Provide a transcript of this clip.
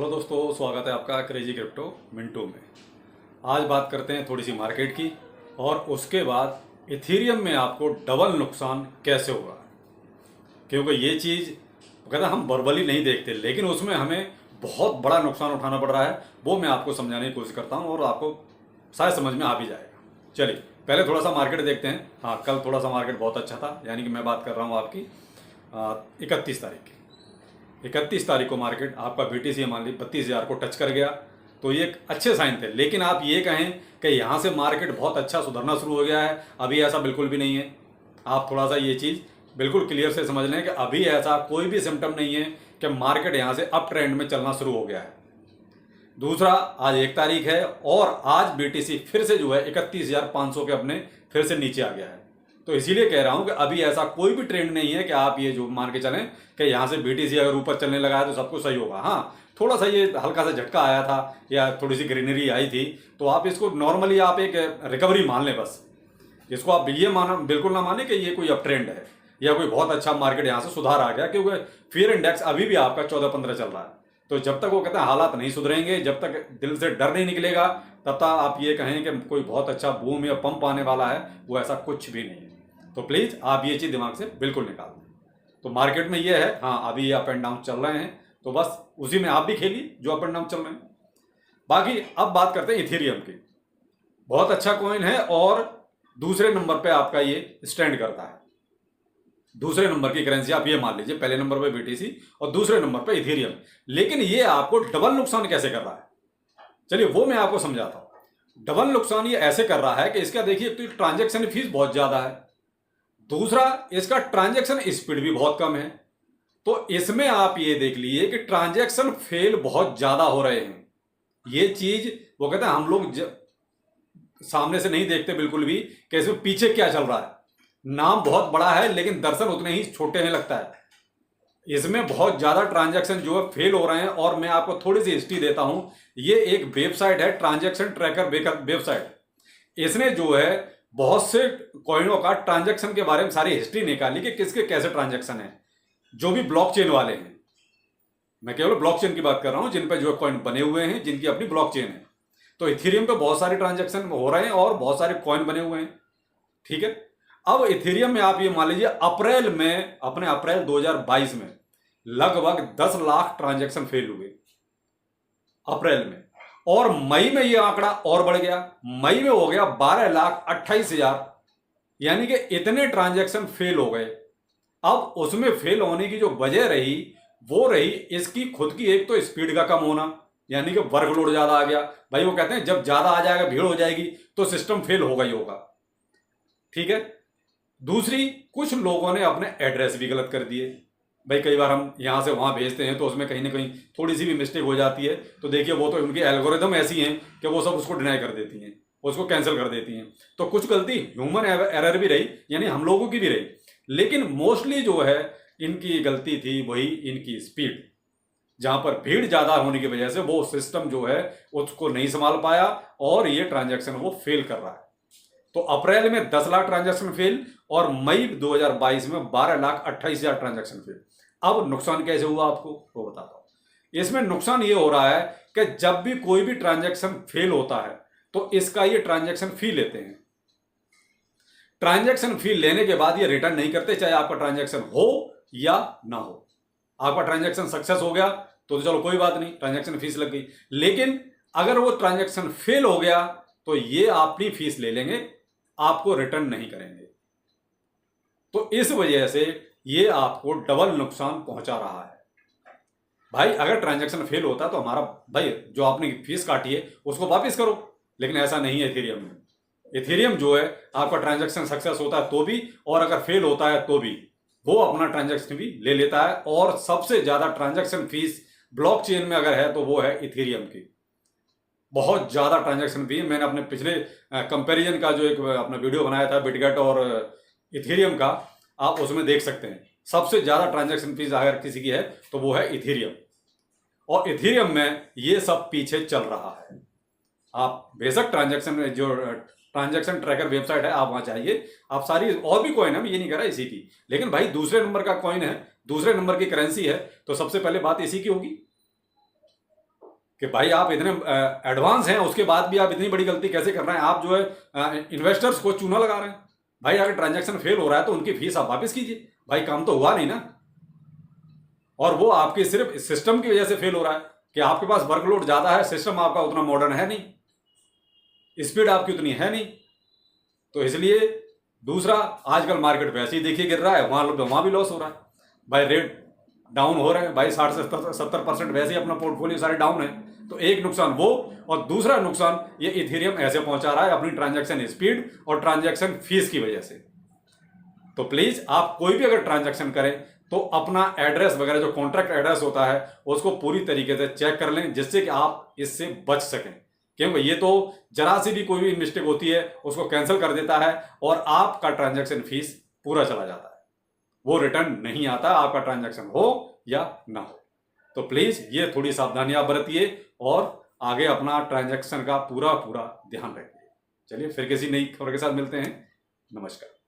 Hello दोस्तों, स्वागत है आपका क्रेजी क्रिप्टो मिंटू में। आज बात करते हैं थोड़ी सी मार्केट की और उसके बाद इथेरियम में आपको डबल नुकसान कैसे होगा, क्योंकि ये चीज़ कहते हैं हम वर्बली नहीं देखते, लेकिन उसमें हमें बहुत बड़ा नुकसान उठाना पड़ रहा है। वो मैं आपको समझाने की कोशिश करता हूँ और आपको शायद समझ में आ भी जाएगा। चलिए पहले थोड़ा सा मार्केट देखते हैं। हाँ, कल थोड़ा सा मार्केट बहुत अच्छा था, यानी कि मैं बात कर रहा हूँ आपकी 31 तारीख की। 31 तारीख को मार्केट आपका BTC मान ली 32,000 को टच कर गया, तो ये एक अच्छे साइन थे। लेकिन आप ये कहें कि यहाँ से मार्केट बहुत अच्छा सुधरना शुरू हो गया है, अभी ऐसा बिल्कुल भी नहीं है। आप थोड़ा सा ये चीज़ बिल्कुल क्लियर से समझ लें कि अभी ऐसा कोई भी सिम्टम नहीं है कि मार्केट यहाँ से अप ट्रेंड में चलना शुरू हो गया है। दूसरा, आज 1 तारीख है और आज BTC फिर से जो है 31,500 के अपने फिर से नीचे आ गया है। तो इसीलिए कह रहा हूं कि अभी ऐसा कोई भी ट्रेंड नहीं है कि आप ये जो मान के चलें कि यहाँ से BTC अगर ऊपर चलने लगा है तो सब कुछ सही होगा। हाँ, थोड़ा सा ये हल्का सा झटका आया था या थोड़ी सी ग्रीनरी आई थी, तो आप इसको नॉर्मली आप एक रिकवरी मान लें बस। इसको आप ये माना बिल्कुल ना माने कि ये कोई अप ट्रेंड है या कोई बहुत अच्छा मार्केट यहाँ से सुधार आ गया, क्योंकि फियर इंडेक्स अभी भी आपका 14-15 चल रहा है। तो जब तक वो कहते हैं हालात नहीं सुधरेंगे, जब तक दिल से डर नहीं निकलेगा, तब तक आप ये कहें कि कोई बहुत अच्छा बूम या पंप आने वाला है, वो ऐसा कुछ भी नहीं है। तो प्लीज़ आप ये चीज़ दिमाग से बिल्कुल निकाल दें। तो मार्केट में ये है, हाँ अभी ये अप एंड डाउन चल रहे हैं, तो बस उसी में आप भी खेलिए जो अप एंड डाउन चल रहे हैं। बाकी अब बात करते हैं इथेरियम की। बहुत अच्छा कॉइन है और दूसरे नंबर पे आपका ये स्टैंड करता है। दूसरे नंबर की करेंसी आप ये मान लीजिए, पहले नंबर पे BTC और दूसरे नंबर पे इथेरियम। लेकिन ये आपको डबल नुकसान कैसे कर रहा है, चलिए वो मैं आपको समझाता हूं। डबल नुकसान ये ऐसे कर रहा है कि इसका देखिए, तो ट्रांजेक्शन फीस बहुत ज्यादा है, दूसरा इसका ट्रांजैक्शन स्पीड भी बहुत कम है। तो इसमें आप ये देख लीजिए कि ट्रांजैक्शन फेल बहुत ज्यादा हो रहे हैं। ये चीज वो कहते हैं हम लोग सामने से नहीं देखते बिल्कुल भी कि इसमें पीछे क्या चल रहा है। नाम बहुत बड़ा है लेकिन दर्शन उतने ही छोटे हैं लगता है। इसमें बहुत ज्यादा ट्रांजैक्शन जो है फेल हो रहे हैं। और मैं आपको थोड़ी सी हिस्ट्री देता हूं। ये एक वेबसाइट है, ट्रांजैक्शन ट्रैकर वेबसाइट। इसने जो है बहुत से कॉइनों का ट्रांजैक्शन के बारे में सारी हिस्ट्री निकाली कि किसके कैसे ट्रांजैक्शन है, जो भी ब्लॉकचेन वाले हैं। मैं केवल ब्लॉकचेन की बात कर रहा हूं, जिन पे जो कॉइन बने हुए हैं, जिनकी अपनी ब्लॉकचेन है। तो इथेरियम पे बहुत सारे ट्रांजैक्शन हो रहे हैं और बहुत सारे कॉइन बने हुए हैं, ठीक है। अब इथेरियम में आप ये मान लीजिए अप्रैल 2022 में लगभग 10 लाख ट्रांजैक्शन फेल हुए अप्रैल में। और मई में ये आंकड़ा और बढ़ गया, मई में हो गया 12,28,000, यानी कि इतने ट्रांजैक्शन फेल हो गए। अब उसमें फेल होने की जो वजह रही वो रही इसकी खुद की, एक तो स्पीड का कम होना, यानी कि वर्कलोड ज्यादा आ गया। भाई वो कहते हैं जब ज्यादा आ जाएगा, भीड़ हो जाएगी, तो सिस्टम फेल होगा ही होगा, ठीक है। दूसरी, कुछ लोगों ने अपने एड्रेस भी गलत कर दिए। भाई कई बार हम यहाँ से वहाँ भेजते हैं तो उसमें कहीं ना कहीं थोड़ी सी भी मिस्टेक हो जाती है, तो देखिए वो तो उनकी एल्गोरिदम ऐसी हैं कि वो सब उसको डिनाई कर देती हैं, उसको कैंसिल कर देती हैं। तो कुछ गलती ह्यूमन एरर भी रही, यानी हम लोगों की भी रही, लेकिन मोस्टली जो है इनकी गलती थी वही इनकी स्पीड। जहां पर भीड़ ज्यादा होने की वजह से वो सिस्टम जो है उसको नहीं संभाल पाया और ये ट्रांजैक्शन वो फेल कर रहा है। तो अप्रैल में 10 लाख ट्रांजैक्शन फेल और मई 2022 में 12,28,000 ट्रांजैक्शन फेल। अब नुकसान कैसे हुआ आपको वो बताता हूं। इसमें नुकसान ये हो रहा है कि जब भी कोई भी ट्रांजैक्शन फेल होता है तो इसका ये ट्रांजैक्शन फी लेते हैं। ट्रांजैक्शन फी लेने के बाद ये रिटर्न नहीं करते, चाहे आपका ट्रांजैक्शन हो या ना हो। आपका ट्रांजैक्शन सक्सेस हो गया तो चलो कोई बात नहीं, ट्रांजैक्शन फीस लग गई। लेकिन अगर वो ट्रांजैक्शन फेल हो गया तो ये अपनी फीस ले लेंगे, आपको रिटर्न नहीं करेंगे। तो इस वजह से ये आपको डबल नुकसान पहुंचा रहा है। भाई अगर ट्रांजैक्शन फेल होता तो हमारा भाई जो आपने फीस काटी है उसको वापस करो, लेकिन ऐसा नहीं है इथेरियम में। इथेरियम जो है आपका ट्रांजैक्शन सक्सेस होता है तो भी, और अगर फेल होता है तो भी वो अपना ट्रांजैक्शन भी ले लेता है। और सबसे ज्यादा ट्रांजैक्शन फीस ब्लॉकचेन में अगर है तो वो है इथेरियम की, बहुत ज्यादा ट्रांजैक्शन फी। मैंने अपने पिछले कंपैरिजन का जो एक अपना वीडियो बनाया था बिटगेट और इथेरियम का, आप उसमें देख सकते हैं सबसे ज्यादा ट्रांजैक्शन फीस अगर किसी की है तो वो है इथेरियम। और इथेरियम में ये सब पीछे चल रहा है। आप बेशक ट्रांजैक्शन ट्रैकर वेबसाइट है, आप वहां जाइए, आप सारी और भी कॉइन है, मैं ये नहीं कह रहा इसी की, लेकिन भाई दूसरे नंबर का कॉइन है, दूसरे नंबर की करेंसी है, तो सबसे पहले बात इसी की होगी। कि भाई आप इतने एडवांस हैं, उसके बाद भी आप इतनी बड़ी गलती कैसे कर रहे हैं। आप जो है इन्वेस्टर्स को चूना लगा रहे हैं। भाई अगर ट्रांजैक्शन फेल हो रहा है तो उनकी फीस आप वापस कीजिए, भाई काम तो हुआ नहीं ना। और वो आपके सिर्फ सिस्टम की वजह से फेल हो रहा है कि आपके पास वर्कलोड ज्यादा है, सिस्टम आपका उतना मॉडर्न है नहीं, स्पीड आपकी उतनी है नहीं। तो इसलिए दूसरा, आजकल मार्केट वैसे ही देखिए गिर रहा है, वहां भी लॉस हो रहा है। भाई रेट डाउन हो रहे हैं, भाई 60 से 70% वैसे ही अपना पोर्टफोलियो सारे डाउन है। तो एक नुकसान वो, और दूसरा नुकसान ये इथेरियम ऐसे पहुंचा रहा है अपनी ट्रांजैक्शन स्पीड और ट्रांजैक्शन फीस की वजह से। तो प्लीज आप कोई भी अगर ट्रांजैक्शन करें तो अपना एड्रेस वगैरह जो कॉन्ट्रैक्ट एड्रेस होता है उसको पूरी तरीके से चेक कर लें, जिससे कि आप इससे बच सकें। क्योंकि ये तो जरा सी भी कोई भी मिस्टेक होती है उसको कैंसिल कर देता है और आपका ट्रांजैक्शन फीस पूरा चला जाता है, वो रिटर्न नहीं आता, आपका ट्रांजैक्शन हो या ना हो। तो प्लीज ये थोड़ी सावधानी आप बरतिए और आगे अपना ट्रांजैक्शन का पूरा ध्यान रखिए। चलिए फिर किसी नई खबर के साथ मिलते हैं। नमस्कार।